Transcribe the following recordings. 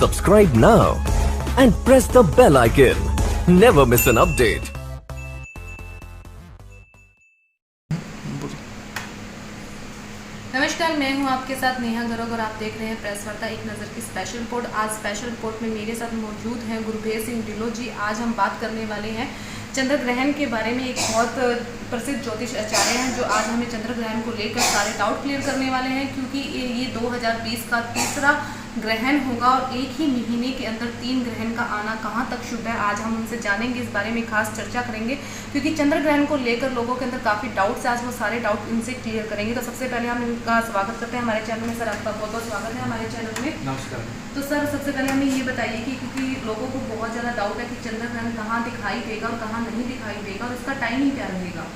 Subscribe now and press the bell icon. Never miss an update. नमस्कार, मैं हूं आपके साथ नेहा गरोग और आप देख रहे हैं प्रेस वार्ता एक नज़र की स्पेशल रिपोर्ट। आज स्पेशल रिपोर्ट में मेरे साथ मौजूद हैं गुरभेज सिंह ढिल्लों जी। आज हम बात करने वाले हैं चंद्र ग्रहण के बारे में। एक बहुत प्रसिद्ध ज्योतिष आचार्य हैं जो आज हमें चंद्र ग्रहण को लेकर सारे डाउट क्लियर करने वाले हैं, क्योंकि ये 2020 का तीसरा ग्रहण होगा और एक ही महीने के अंदर 3 ग्रहण का आना कहां तक शुभ है। आज हम उनसे जानेंगे, इस बारे में खास चर्चा करेंगे, क्योंकि चंद्र ग्रहण को लेकर लोगों के अंदर काफ़ी डाउट्स हैं। आज वो सारे डाउट इनसे क्लियर करेंगे। तो सबसे पहले हम इनका स्वागत करते हैं हमारे चैनल में। सर, आपका बहुत बहुत स्वागत है हमारे चैनल में। नमस्कार। तो सर, सबसे पहले हमें ये बताइए कि क्योंकि लोगों को बहुत ज़्यादा डाउट है कि चंद्र ग्रहण कहाँ दिखाई देगा और कहाँ नहीं दिखाई देगा और इसका टाइमिंग क्या रहेगा।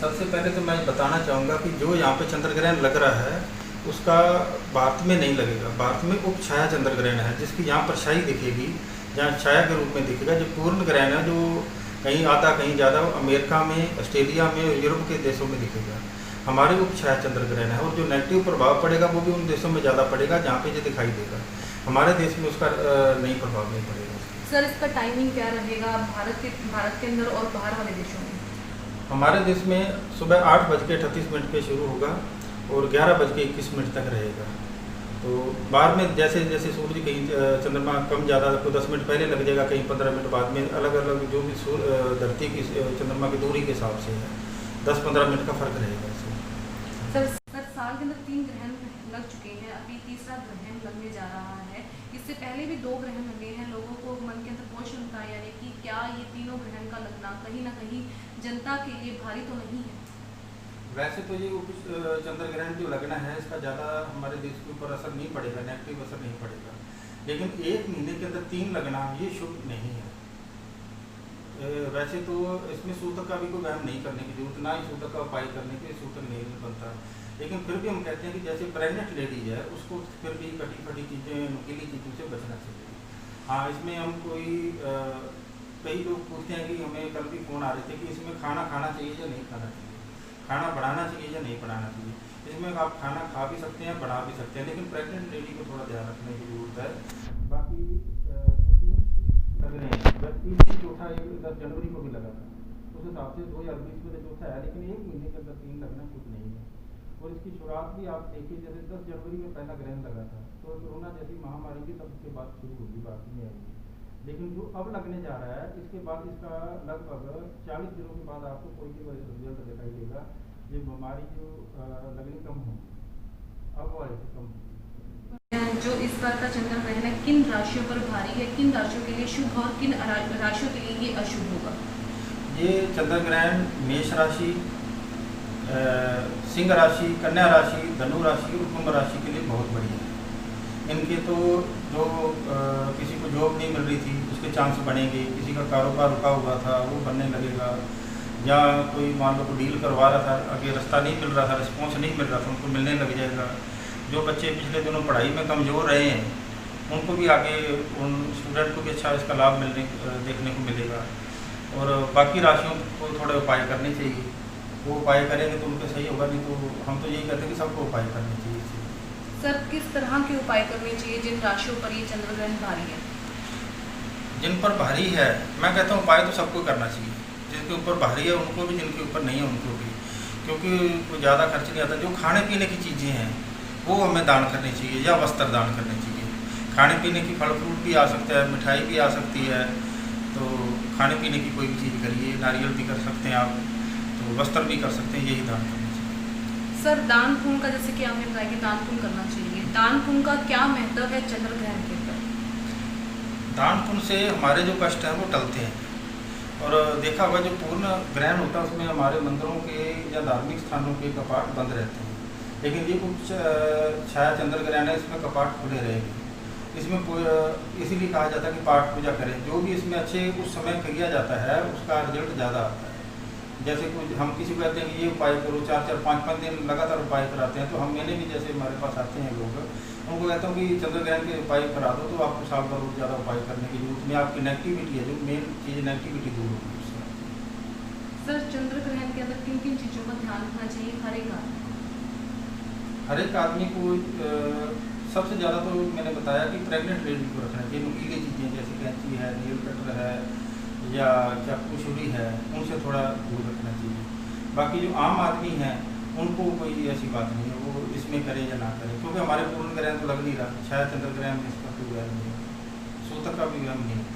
सबसे पहले तो मैं बताना चाहूँगा कि जो यहाँ पे चंद्र ग्रहण लग रहा है उसका भारत में नहीं लगेगा। भारत में उपछाया चंद्र ग्रहण है, जिसकी यहाँ पर छाई दिखेगी, जहाँ छाया के रूप में दिखेगा। जो पूर्ण ग्रहण है, जो कहीं आधा कहीं ज़्यादा अमेरिका में, ऑस्ट्रेलिया में और यूरोप के देशों में दिखेगा। हमारे उपछाया चंद्र ग्रहण है और जो नेगेटिव प्रभाव पड़ेगा वो भी उन देशों में ज़्यादा पड़ेगा जहाँ पे ये दिखाई देगा। हमारे देश में उसका नहीं प्रभाव नहीं पड़ेगा। सर, इसका टाइमिंग क्या रहेगा भारत के अंदर और बाहर वाले देशों में। हमारे देश में सुबह 8:38 पे शुरू होगा और 11:21 तक रहेगा। तो बाहर में जैसे जैसे सूर्य कहीं चंद्रमा कम ज़्यादा कोई 10 मिनट पहले लग जाएगा, कहीं 15 मिनट बाद में, अलग अलग जो भी धरती की चंद्रमा की दूरी के हिसाब से है 10-15 मिनट का फर्क रहेगा इसमें। सर, साल के अंदर 3 ग्रहण लग चुके हैं, अभी तीसरा ग्रहण लगने जा रहा है। इससे पहले भी 2 ग्रहण लगे हैं। लोगों को मन के अंदर बहुत शंका, यानी कि क्या ये तीनों ग्रहण का लगना कहीं ना कहीं जनता के लिए भारी तो नहीं है। वैसे तो ये चंद्र ग्रहण जो लगना है इसका ज़्यादा हमारे देश के ऊपर असर नहीं पड़ेगा, नेगेटिव असर नहीं पड़ेगा। लेकिन 1 महीने के अंदर 3 लगना ये शुभ नहीं है। वैसे तो इसमें सूतक का भी कोई वहम नहीं करने की जरूरत, ना ही सूतक का उपाय करने के सूतक नहीं बनता। लेकिन फिर भी हम कहते हैं कि जैसे प्रेग्नेंट लेडीज है उसको फिर भी कटी फटी चीज़ें, नुकीली चीज़ों से बचना चाहिए। हाँ, इसमें हम कई लोग पूछते हैं कि हमें कल भी फ़ोन आ रहे थे कि इसमें खाना खाना चाहिए या नहीं खाना चाहिए, खाना बढ़ाना चाहिए या नहीं बढ़ाना चाहिए। इसमें आप खाना खा भी सकते हैं, बढ़ा भी सकते हैं, लेकिन प्रेग्नेंट लेडी को थोड़ा ध्यान रखने की जरूरत है। बाकी लग रहे हैं, जब 3 चौथा 10 जनवरी को भी लगा था, उस हिसाब से 2020 में तो चौथा है, लेकिन 1 महीने के अंदर 3 लगना कुछ नहीं है। और इसकी शुरुआत भी आप देखिए, जैसे 10 जनवरी में पहला ग्रहण लगा था, तो कोरोना जैसी महामारी की तब के बाद शुरू होगी, भारत में आएगी। लेकिन जो अब लगने जा रहा है इसके बाद इसका लगभग 40 दिनों के बाद आपको कोई रिजल्ट दिखाई देगा। ये बीमारी जो लगनी कम होगी, अब वाले से कम होगी। जो इस बार का चंद्र ग्रहण है किन राशियों पर भारी है, किन राशियों के लिए शुभ और किन राशियों के लिए ये अशुभ होगा। ये चंद्र ग्रहण मेष राशि, सिंह राशि, कन्या राशि, धनु राशि और कुंभ राशि के लिए बहुत बढ़िया है। इनके तो जो किसी को जॉब नहीं मिल रही थी उसके चांस बनेंगे, किसी का कारोबार रुका हुआ था वो बनने लगेगा, या कोई मान लो डील करवा रहा था, आगे रास्ता नहीं मिल रहा था, रिस्पॉन्स नहीं मिल रहा था, उनको मिलने लग जाएगा। जो बच्चे पिछले दिनों पढ़ाई में कमज़ोर रहे हैं उनको भी आगे, उन स्टूडेंट को भी अच्छा इसका लाभ देखने को मिलेगा। और बाकी राशियों को थोड़े उपाय करने चाहिए, वो उपाय करेंगे तो उनको सही होगा, नहीं तो हम तो यही कहते हैं कि सबको उपाय करने चाहिए। सर, किस तरह के उपाय करने चाहिए जिन राशियों पर ये चंद्र ग्रहण भारी है। जिन पर भारी है मैं कहता हूँ उपाय तो सबको करना चाहिए, जिनके ऊपर भारी है उनको भी, जिनके ऊपर नहीं है उनको भी, क्योंकि कोई ज़्यादा खर्च नहीं आता। जो खाने पीने की चीज़ें हैं वो हमें दान करनी चाहिए या वस्त्र दान करने चाहिए। खाने पीने की फल फ्रूट भी आ सकता है, मिठाई भी आ सकती है, तो खाने पीने की कोई भी चीज़ करिए, नारियल भी कर सकते हैं आप, तो वस्त्र भी कर सकते हैं, यही दान करना चाहिए। सर, दान पुण्य का, जैसे कि आपने बताया कि दान पुण्य करना चाहिए, दान पुण्य का क्या महत्व है चंद्र ग्रहण के ऊपर। दान पुण्य से हमारे जो कष्ट हैं वो टलते हैं। और देखा होगा जो पूर्ण ग्रहण होता है उसमें हमारे मंदिरों के या धार्मिक स्थानों के कपाट बंद रहते हैं, लेकिन ये कुछ छाया चंद्र ग्रहण है, इसमें कपाट खुले रहेंगे। इसमें इसीलिए कहा जाता है कि पाठ पूजा करें। जो भी इसमें अच्छे उस समय किया जाता है उसका रिजल्ट ज़्यादा आता है। जैसे कुछ हम किसी को कहते हैं कि ये उपाय करो, 4-4, 5-5 दिन लगातार उपाय कराते हैं, तो हम मैंने भी, जैसे हमारे पास आते हैं लोग, उनको कहता हूँ कि चंद्र ग्रहण के उपाय करा दो, तो आपको साल भर ज़्यादा उपाय करने की जरूरत नहीं। आपकी नेगेटिविटी है, जो मेन चीज़ नेगेटिविटी दूर होगी उससे। सर, चंद्र ग्रहण के अंदर किन किन चीज़ों का ध्यान रखना चाहिए हर एक आदमी को। हर एक आदमी को सबसे ज़्यादा तो मैंने बताया कि प्रेग्नेंट लेडी को रखना चाहिए। नुकीली चीज़ें जैसे कैंची है, नेल कटर है या चाकू छुरी है, उनसे थोड़ा दूर रखना चाहिए। बाकी जो आम आदमी हैं उनको कोई ऐसी बात नहीं है, वो इसमें करें या ना करें, क्योंकि हमारे पूर्ण ग्रहण तो लग नहीं रहा, छाया चंद्र ग्रहण में इसका कोई वहम नहीं है, सूतक का भी वहम नहीं है।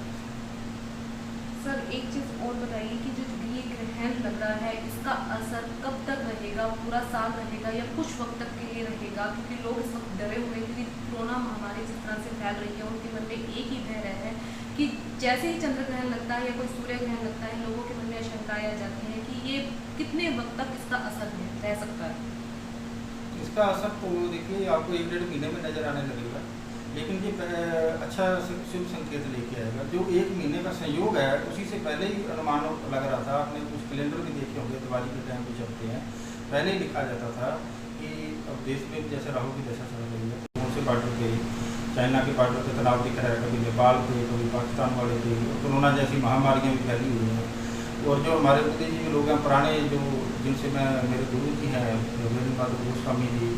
सर एक चीज़ और बताइए कि जो ये ग्रहण लग रहा है इसका असर कब तक रहेगा, पूरा साल रहेगा या कुछ वक्त तक के लिए रहेगा? क्योंकि लोग इस वक्त डरे हुए हैं, क्योंकि कोरोना महामारी जिस तरह से फैल रही है उनके मन में एक ही भय रह है कि जैसे ही चंद्र ग्रहण लगता है या कोई सूर्य ग्रहण लगता है, लोगों के मन में आशंकाएं आ जाती हैं कि ये कितने वक्त तक इसका असर रह सकता है। इसका असर तो देखिए आपको 1-1.5 महीने में नज़र आने लगेगा, लेकिन ये अच्छा शुभ संकेत लेके आएगा। जो 1 महीने का संयोग है उसी से पहले ही अनुमान लग रहा था। आपने कुछ कैलेंडर भी देखे होंगे, दिवाली के टाइम कुछ हफ्ते हैं पहले ही लिखा जाता था कि अब देश में जैसे राहु की दशा चल रही है, कौन से बॉर्डर पे चाइना के बॉर्डर पे तनाव दिख रहा है, कभी नेपाल पे, कभी पाकिस्तान वाले पे, कोरोना जैसी महामारियाँ भी फैली हुई हैं। और जो हमारे बुद्धिजीवी लोग हैं पुराने, जो जिनसे मैं मेरे गुरु जी हैं वीरेंद्र गोस्वामी जी,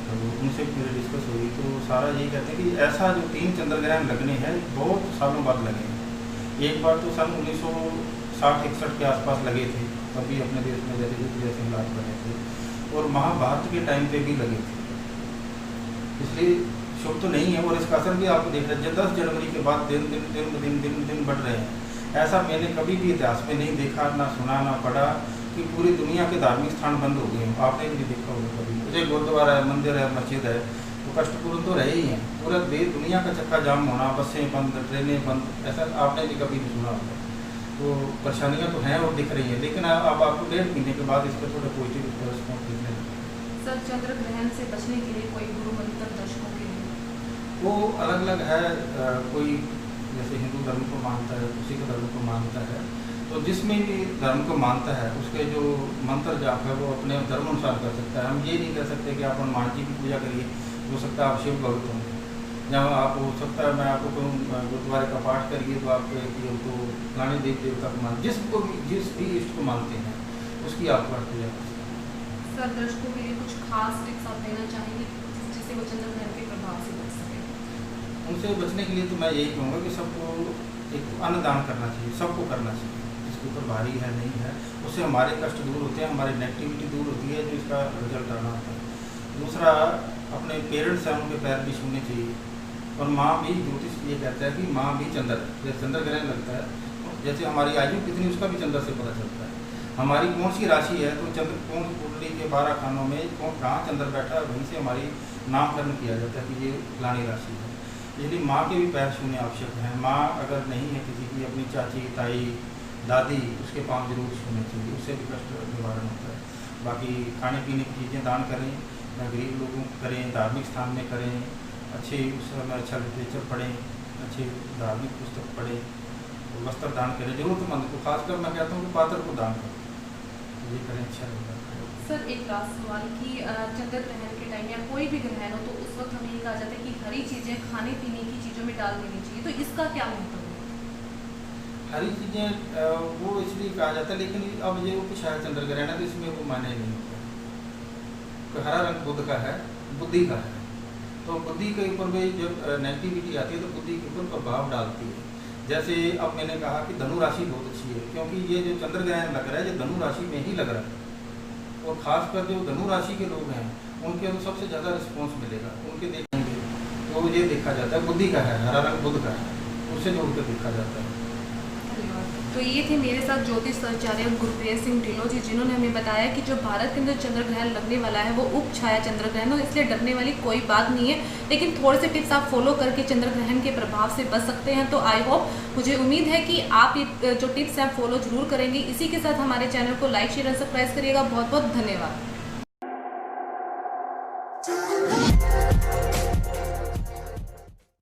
तो उनसे मेरी डिस्कस हुई तो सारा यही कहते हैं कि ऐसा जो 3 चंद्र ग्रहण लगने हैं बहुत सालों बाद लगे हैं। एक बार तो सन 1960-61 के आसपास लगे थे, तभी अपने देश में जैसे युद्ध जैसे हालात बने थे, और महाभारत के टाइम पे भी लगे थे। इसलिए शुभ तो नहीं है, और इसका असर भी आपको देख रहे हैं। 10 जनवरी के बाद दिन दिन बढ़ रहे हैं। ऐसा मैंने कभी भी इतिहास में नहीं देखा, ना सुना, ना पढ़ा कि पूरी दुनिया के धार्मिक स्थान बंद हो गए हैं। आपने भी नहीं देखा होगा कभी। जैसे गुरुद्वारा है, मंदिर है, मस्जिद है, तो कष्टपूर्ण तो रहे ही हैं। पूरा देश दुनिया का चक्का जाम होना, बसें बंद, ट्रेनें बंद, ऐसा आपने भी कभी नहीं सुना होगा। तो परेशानियाँ तो हैं और दिख रही हैं, लेकिन अब आपको 1.5 महीने के बाद इस पर थोड़ा पॉजिटिव रिस्पॉन्स दिखने लगेगा। सर चंद्र ग्रहण से बचने के लिए कोई गुरु मंत्र दर्शकों के लिए? वो अलग अलग है। कोई जैसे हिंदू धर्म को मानता है, सिख धर्म को मानता है, तो जिसमें भी धर्म को मानता है उसके जो मंत्र जाप है वो अपने धर्म अनुसार कर सकता है। हम ये नहीं कह सकते कि आप हनुमान जी की पूजा करिए, हो सकता है आप शिव भक्त होंगे, जहाँ आप हो सकता है मैं आपको कहूँ गुरुद्वारे का पाठ करिए तो आप तो फलाने देव देवता को मान, जिस भी इष्ट को मानते हैं उसकी आप पूजा कर सकते हैं। सर दर्शकों के लिए कुछ खास टिप्स आप देना चाहेंगे जिससे वो चंद्र ग्रहण के प्रभाव से बच सके? उनसे बचने के लिए तो मैं यही कहूँगा कि सबको एक अन्नदान करना चाहिए, सबको करना चाहिए, जिसके ऊपर भारी है नहीं है, उससे हमारे कष्ट दूर होते हैं, हमारी नेगेटिविटी दूर होती है, जो इसका रिजल्ट आना होता है। दूसरा, अपने पेरेंट्स हैं उनके पैर भी छूने चाहिए, और माँ भी, ज्योतिष ये कहता है कि माँ भी चंद्र, जैसे चंद्र ग्रहण लगता है जैसे हमारी आयु कितनी उसका भी चंद्र से पता चलता है। हमारी कौन सी राशि है तो चंद्र कौन कुंडली के 12 खानों में कहाँ चंद्र बैठा है, वहीं से हमारी नामकरण किया जाता है कि ये फलानी राशि है। इसलिए माँ के भी पैर छूने आवश्यक हैं। माँ अगर नहीं है किसी की, अपनी चाची, ताई, दादी, उसके पाँव जरूर छूने चाहिए, उससे भी कष्ट निवारण होता है। बाकी खाने पीने की चीज़ें दान करें, गरीब लोगों को करें, धार्मिक स्थान में करें, अच्छे उस समय अच्छा लिटरेचर पढ़ें, अच्छे धार्मिक पुस्तक पढ़ें, तो वस्त्र दान करें जरूरतमंद को, खासकर मैं कहता हूँ कि पात्र को दान करें, ये करें, अच्छा रहेगा। सर एक लास्ट सवाल कि चंद्र ग्रहण के टाइम या कोई भी ग्रहण हो तो उस वक्त हमें ये कहा जाता है कि हरी चीज़ें खाने पीने की चीज़ों में डाल देनी चाहिए, तो इसका क्या महत्व है? हरी चीज़ें वो इसलिए कहा जाता है, लेकिन अब ये कुछ है चंद्र ग्रहण है तो इसमें वो माने नहीं होता। तो हरा रंग बुध का है, बुद्धि का है, तो बुद्धि के ऊपर भी जब नेगेटिविटी आती है तो बुद्धि के ऊपर प्रभाव डालती है। जैसे अब मैंने कहा कि धनु राशि बहुत अच्छी है, क्योंकि ये जो चंद्र ग्रहण लग रहा है ये धनु राशि में ही लग रहा है, और खासकर जो धनु राशि के लोग हैं उनके तो सबसे ज़्यादा रिस्पॉन्स मिलेगा। उनके देखेंगे तो ये देखा जाता है बुद्धि का है, हरा रंग बुध का है, उससे जोड़ कर देखा जाता है। तो ये थे मेरे साथ ज्योतिष आचार्य गुरप्रिया सिंह ढिल्लों जी, जिन्होंने हमें बताया कि जो भारत के अंदर चंद्र ग्रहण लगने वाला है वो उप छाया चंद्र ग्रहण हो, इसलिए डरने वाली कोई बात नहीं है, लेकिन थोड़े से टिप्स आप फॉलो करके चंद्र ग्रहण के प्रभाव से बच सकते हैं। तो आई होप, मुझे उम्मीद है कि आप ये जो टिप्स हैं फॉलो जरूर करेंगे। इसी के साथ हमारे चैनल को लाइक, शेयर और सब्सक्राइब करिएगा। बहुत बहुत धन्यवाद।